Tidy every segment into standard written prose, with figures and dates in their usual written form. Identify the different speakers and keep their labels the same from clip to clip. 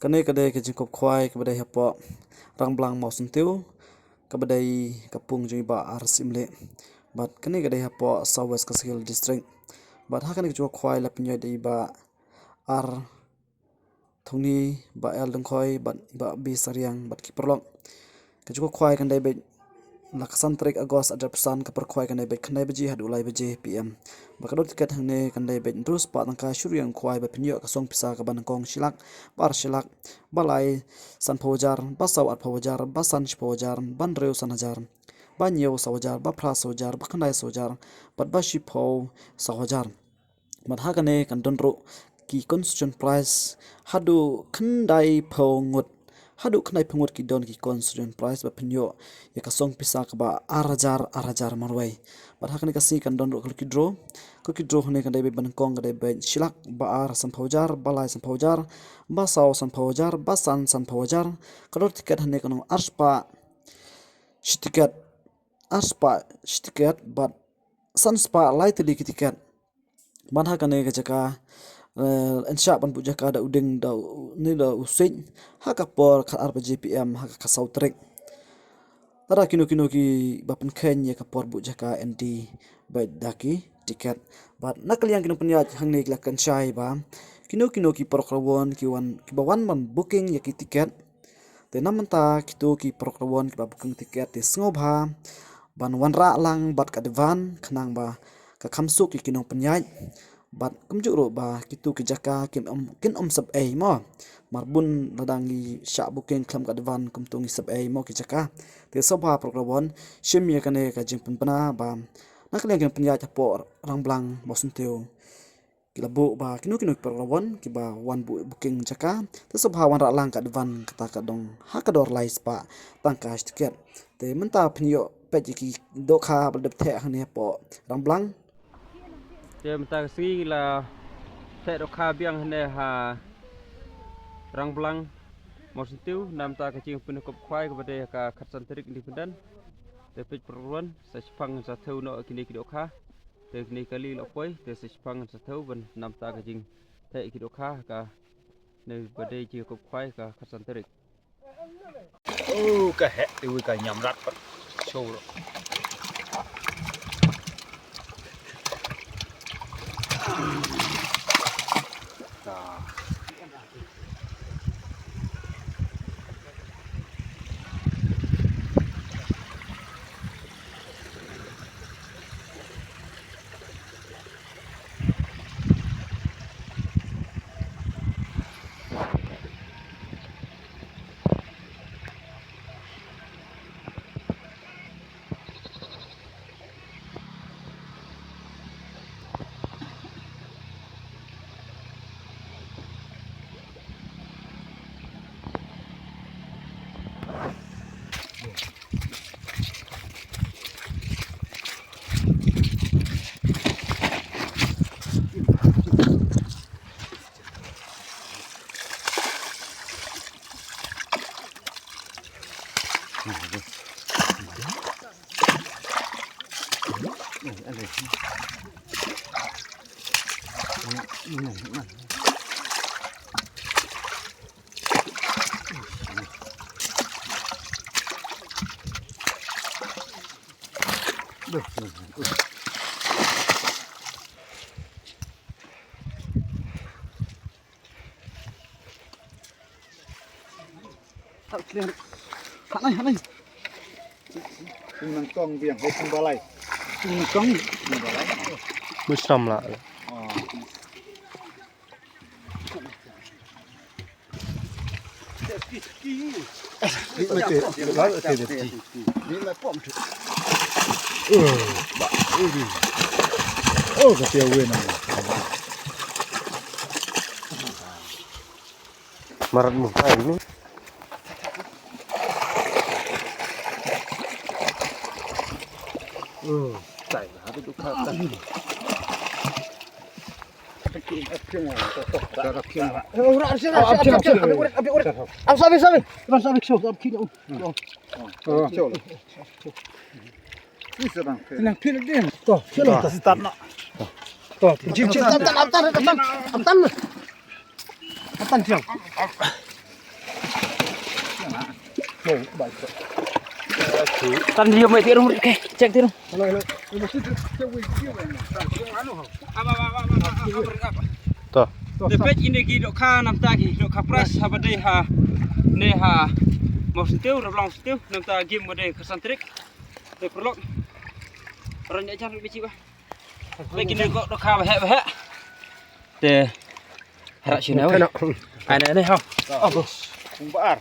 Speaker 1: Kene kadai ke jengkop kwai ke badai hapo rang blang mau sentiu ke badai kapung jui ba ar simle bat kene kadai hapo Southwest Kasihil district bat ha kene ke kwai la penyo dei ba ar thungni ba el dengkhoi bat ba bi sariang bat ki perlok ke kwai kan dai be laksan tarik Agos ada pesan ke perkwai kan dai be kan dai beji hadu lai beji PM bakadot tiket hangne kan dai be terus pa tangka syuriang kwai ba penyo ka song pisa ka banangkong silak bar silak balai san phojar basau at phojar basan phojar banreu sanajar banyo sawajar bapra sawajar bakandai sawajar bat bashi pho sawajar mat hagane kan donro ki constitution price hadu khandai pho ngut hadu khnai phungut ki don ki constitution price ba phnyo ya ka song pisa ka ba arajar marwai bat hakane ka si kan don ro ki draw hne kan dai be ban kong dai be silak ba ar san phaujar balai san phaujar ba saw san phaujar ba san phaujar kalor tiket hne kan arspa stiket bat san spa lai tili ki tiket ban hakane ka jaka ensya ban puja ka da udeng da ni da using haka por khat ar GPM haka ka sautrek tara kino ki bapen kenya ka por buja ka ND baik daki tiket bat nakal yang kino penyat hang ni lakan chai ba kino ki prokrawon ki bawan man booking ya ki tiket te namanta kito ki prokrawon ki ba booking tiket te sngoba ban wanra lang bat ka devan khnang ba ka khamsu ki kino penyat bat kumjuk ro ba kitu ki jaka kin sab ai mo marbun ladangi sha booking kham ka devan kumtungi sab ai mo ki jaka te soba prokrawon shimye kane ka jingpun pana ba nakle kan penya chapo rangblang mosenteu kilabu ba kino prokrawon ki ba wan booking jaka te soba wan ra lang ka devan kata ka dong hakador lais pa tangka tiket te menta pnyo pejiki dokha berdep the hane po rangblang
Speaker 2: dia mentah segi la saya dok kabiang hene ha rang belang mau sentiu nam ta kecing pun kop kwai kepada ka khatsan terik independen te pej perluan sa sepang sa theu no kini ki dokha te kini kali lopoi te sa sepang sa theu ban nam ta kecing te ki dokha ka ne bade ji kop kwai ka khatsan terik
Speaker 3: ka he ti ka nyam rat pat show ro
Speaker 4: Hanai.
Speaker 3: nang kong biang ho pung balai
Speaker 4: Kong.
Speaker 5: Musram lah.
Speaker 3: oh ka tia wen
Speaker 5: Marat muka ini.
Speaker 3: tai ha tu ka ta bầu bảy
Speaker 2: Tan dia mai tiru ke cek tiru.
Speaker 5: Tuh.
Speaker 2: Depet ini gi dok kha nam ta gi dok kha pras ha bade ha ne ha mau sentiu reblang sentiu nam ta gi mode kesantrik. Te perlok. Ran ya jar bici ba. Lagi ne kok dok kha bahe. Te harak sini awe. Ana ne ha. Oh,
Speaker 3: kumbar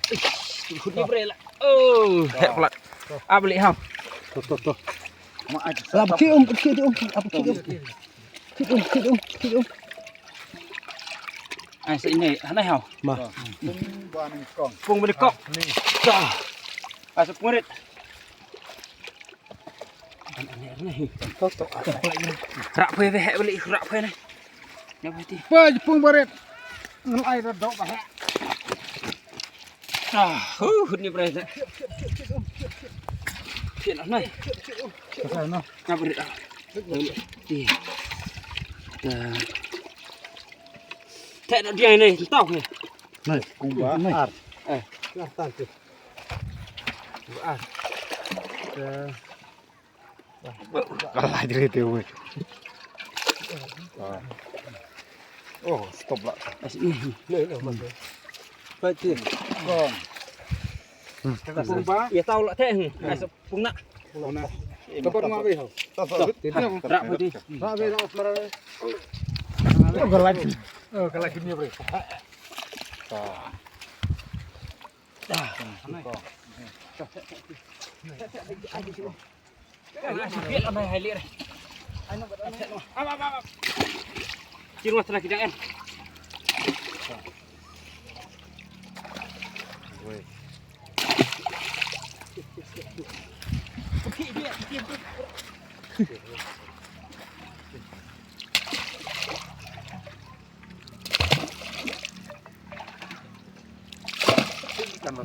Speaker 2: khutnya bre la. Oh, hek pula. Beli ha.
Speaker 3: tuh
Speaker 4: Apa ki om, ki om, apa ki om. Ki om.
Speaker 2: Ai sẽ nhảy hắn này hảo
Speaker 5: Mà.
Speaker 3: kumbar nih kong
Speaker 2: phung bên cọc ta à sập quên đấy anh này rạ phê về hệ bên rạ phê này nhớ phải đi
Speaker 4: Ba pung baret. Ngelai ra dok bahe.
Speaker 2: hút như vậy đấy chuyện này
Speaker 4: Sao no?
Speaker 2: ngap beri đi thế nó đi này tao kìa
Speaker 3: nih kumbar
Speaker 5: Kalah jadi itu.
Speaker 3: oh stop lah
Speaker 2: Betul.
Speaker 3: kong
Speaker 2: Ya tahu lah teh. Asap pungna.
Speaker 3: dapat ngawi hau
Speaker 2: Rak putih.
Speaker 3: kalau gini bre
Speaker 2: Biết là mày hay liệt này. Chưa ngọt này kìa em.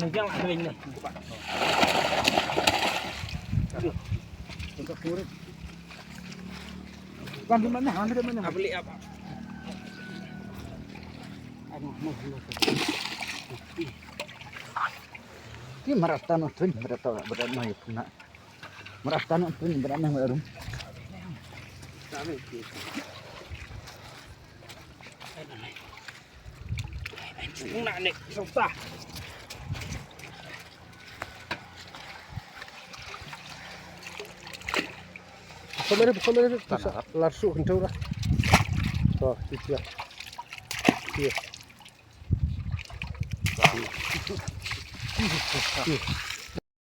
Speaker 2: Này giang lại mình này.
Speaker 4: Kan di mana? Hang di mana?
Speaker 2: Beli apa?
Speaker 4: Ki marastano tun berata berat mai puna. Marastano tun berat mai arum.
Speaker 2: Cũng nặng này, sống ta.
Speaker 5: Kamera langsung kencang dah. Tuh, dia. Iya.